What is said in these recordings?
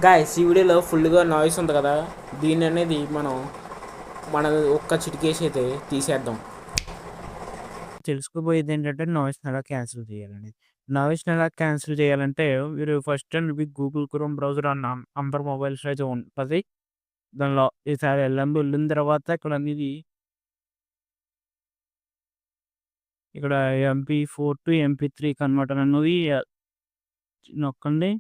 Guys ఈ వీడియోలో ఫుల్గా నాయిస్ ఉంది కదా, దీన్ని అనేది మన ఒక్క చిటికేసి అయితే తీసేద్దాం. తెలుసుకోబోయేది ఏంటంటే నాయిస్ని ఎలా క్యాన్సిల్ చేయాలని. నాయిస్ని ఎలా క్యాన్సిల్ చేయాలంటే మీరు first and me Google chrome browser అన్న అందరు మొబైల్స్లో అయితే ఉంటుంది. దానిలో ఈసారి వెళ్ళిన తర్వాత ఇక్కడ MP4 టు MP3 కన్వర్టర్ అన్నది నొక్కండి.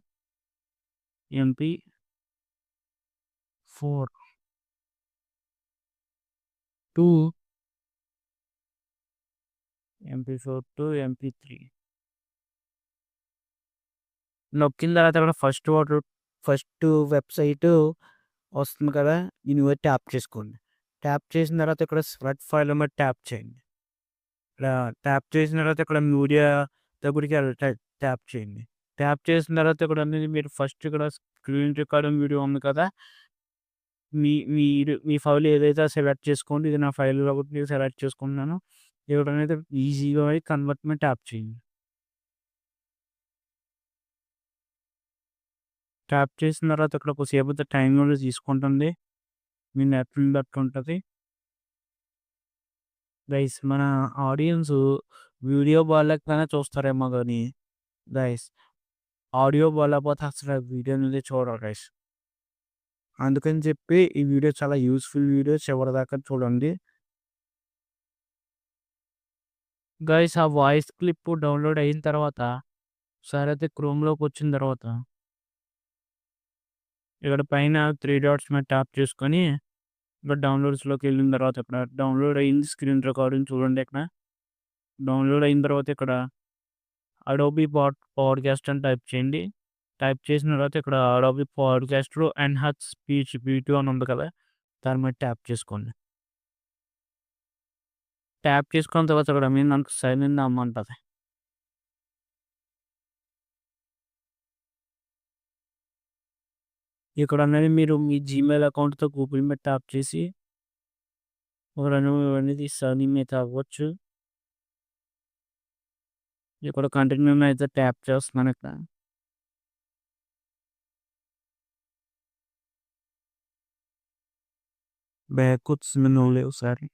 MP4 to MP4 to MP3 నొక్కిన తర్వాత అక్కడ ఫస్ట్ వెబ్సైట్ వస్తుంది కదా, దీని మీద ట్యాప్ చేసుకోండి. ట్యాప్ చేసిన తర్వాత ఇక్కడ స్ప్రెడ్ ఫైల్ మీద ట్యాప్ చేయండి. ఇలా ట్యాప్ చేసిన తర్వాత ఇక్కడ మీడియా దగ్గరికి ట్యాప్ చేయండి. ట్యాప్ చేసిన తర్వాత ఇక్కడ అనేది మీరు ఫస్ట్ ఇక్కడ స్క్రీన్ రికార్డింగ్ వీడియో ఉంది కదా, మీ ఫైల్ ఏదైతే సెలెక్ట్ చేసుకోండి. ఇది నా ఫైల్ కాబట్టి నేను సెలెక్ట్ చేసుకుంటున్నాను. ఇక్కడ అనేది ఈజీగా కన్వర్ట్ మీద ట్యాప్ చేయండి. ట్యాప్ చేసిన తర్వాత ఇక్కడ కొద్దిసేపు టైం కూడా తీసుకుంటుంది. మీ నెట్ని బట్టి ఉంటుంది. గైస్ మన ఆడియన్స్ వీడియో బాగాలేకపోయినా చూస్తారేమో కానీ గైస్ ఆడియో బాగాలేకపోతే అసలు వీడియో అనేది చూడరు గైస్. అందుకని చెప్పి ఈ వీడియో చాలా యూస్ఫుల్ వీడియో, చివరిదాకా చూడండి గైస్. ఆ వాయిస్ క్లిప్ డౌన్లోడ్ అయిన తర్వాత ఒకసారి అయితే క్రోమ్లోకి వచ్చిన తర్వాత ఇక్కడ పైన 3 డాట్స్ మీద ట్యాప్ చేసుకొని ఇక్కడ డౌన్లోడ్స్లోకి వెళ్ళిన తర్వాత ఇక్కడ డౌన్లోడ్ అయింది స్క్రీన్ రికార్డింగ్ చూడండి. ఇక్కడ డౌన్లోడ్ అయిన తర్వాత ఇక్కడ అడోబీ పాడ్కాస్ట్ అని టైప్ చేయండి. టైప్ చేసిన తర్వాత ఇక్కడ అడోబీ పాడ్కాస్ట్లో ఎన్హాన్స్ స్పీచ్ V2 అని ఉంది కదా, దాని మీద ట్యాప్ చేసుకోండి. ట్యాప్ చేసుకున్న తర్వాత ఇక్కడ మీరు నాకు సైన్ ఇన్ అమ్మంటుంది. ఇక్కడ అనేది మీరు మీ జీమెయిల్ అకౌంట్తో గూగుల్ మీద ట్యాప్ చేసి ఇక్కడ అనేది సైన్ ఇన్ అయితే అవ్వచ్చు. ఇక్కడ కంటిన్యూ అయితే ట్యాప్ చేస్తున్నాను. ఇక్కడ బ్యాక్ వచ్చింది నువ్వులే ఒకసారి.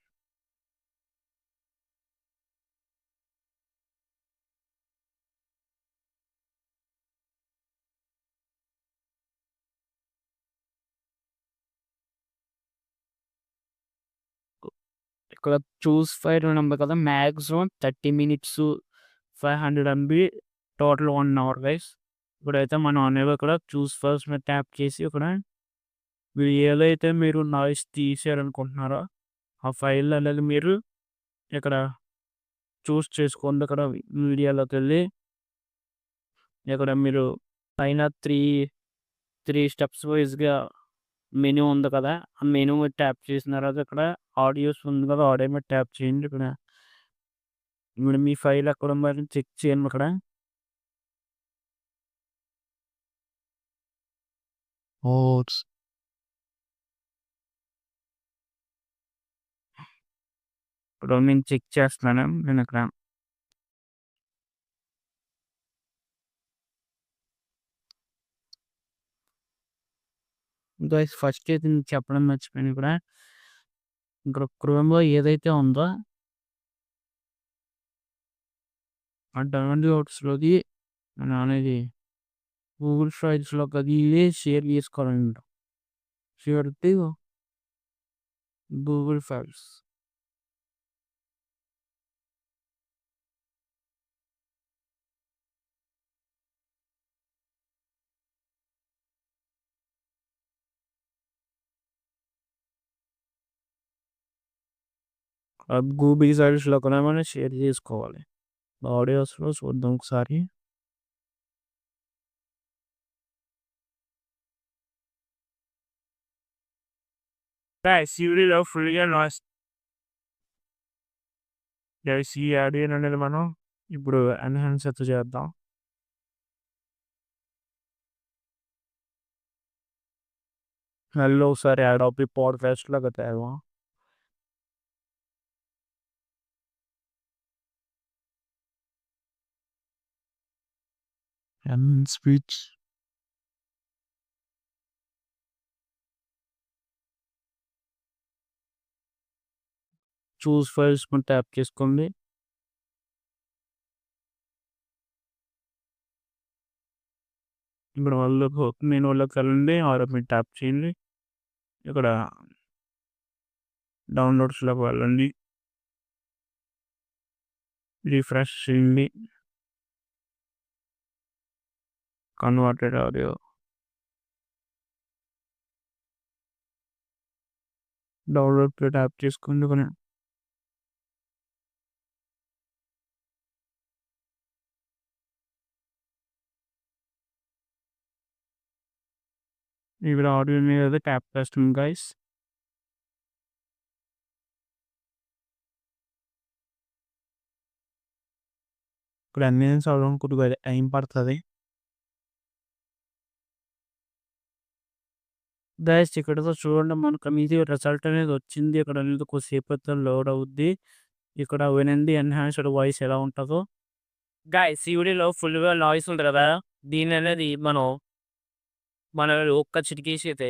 ఇక్కడ చూస్ ఫైల్ నెంబర్ కదా, maximum 30 minutes 500 MB total 1 hour guys. ఇప్పుడైతే మనం అనేవి ఇక్కడ చూస్ ఫైల్స్ మీద ట్యాప్ చేసి ఇక్కడ మీరు ఏదైతే మీరు నాయిస్ తీసేయాలనుకుంటున్నారో ఆ ఫైల్ అనేది మీరు ఇక్కడ చూస్ చేసుకోండి. ఇక్కడ మీడియాలోకి వెళ్ళి ఇక్కడ మీరు పైన త్రీ స్టెప్స్ వైజ్గా మెనూ ఉంది కదా, ఆ మెనూ మీద ట్యాప్ చేసిన తర్వాత ఇక్కడ ఆడియోస్ ఉంది కదా, ఆడియో మీద ట్యాప్ చేయండి. ఇక్కడ ఇప్పుడు మీ ఫైల్ ఎక్కడ మరి చెక్ చేయండి. ఇక్కడ ఇప్పుడు నేను చెక్ చేస్తున్నాను. నేను ఇక్కడ గైస్ ఫస్ట్ అయితే నేను చెప్పడం మర్చిపోయాను. ఇక్కడ క్రోమ్లో ఏదైతే ఉందో ఆ డౌన్లోడ్స్లోది మనం అనేది గూగుల్ ఫైల్స్లోకి అది షేర్ చేసుకోవాలంట. Share to Google files. Google ఫైల్స్లో కూడా మనం షేర్ చేసుకోవాలి. ఆడియోస్లో చూద్దాం ఒకసారి. సివిడీలో ఫుల్గా నాయిస్ ఈ ఆడియో అనేది మనం ఇప్పుడు ఎన్హాన్స్ అయితే చేద్దాం. మళ్ళీ ఒకసారి అడోబీ పాడ్కాస్ట్లోకి తేవా. స్పీచ్ చూస్ ఫైల్స్ మీద ట్యాప్ చేసుకోండి. ఇప్పుడు మెనూలోకి వెళ్ళండి, ఆర్ మీద ట్యాప్ చేయండి. ఇక్కడ డౌన్లోడ్స్లోకి వెళ్ళండి, రిఫ్రెష్ చేయండి, కన్వర్టెడ్ ఆడియో, డౌన్లోడ్ ట్యాప్ చేసుకోండి. ఇక్కడ ఆడియో మీద ట్యాప్ చేస్తుంది గైస్. ఇక్కడ అన్ని చదవడం కొద్దిగా టైం పడుతుంది గైస్. ఇక్కడతో చూడండి, మనకు మీది రిజల్ట్ అనేది వచ్చింది. ఇక్కడ అనేది కొద్దిసేపు లోడ్ అవుద్ది. ఇక్కడ వినండి ఎన్హాన్స్డ్ వాయిస్ ఎలా ఉంటుందో. గైస్ ఈ వీడియోలో ఫుల్గా నాయిస్ ఉంటుంది కదా, దీని అనేది మనం ఒక్క చిటికేసి అయితే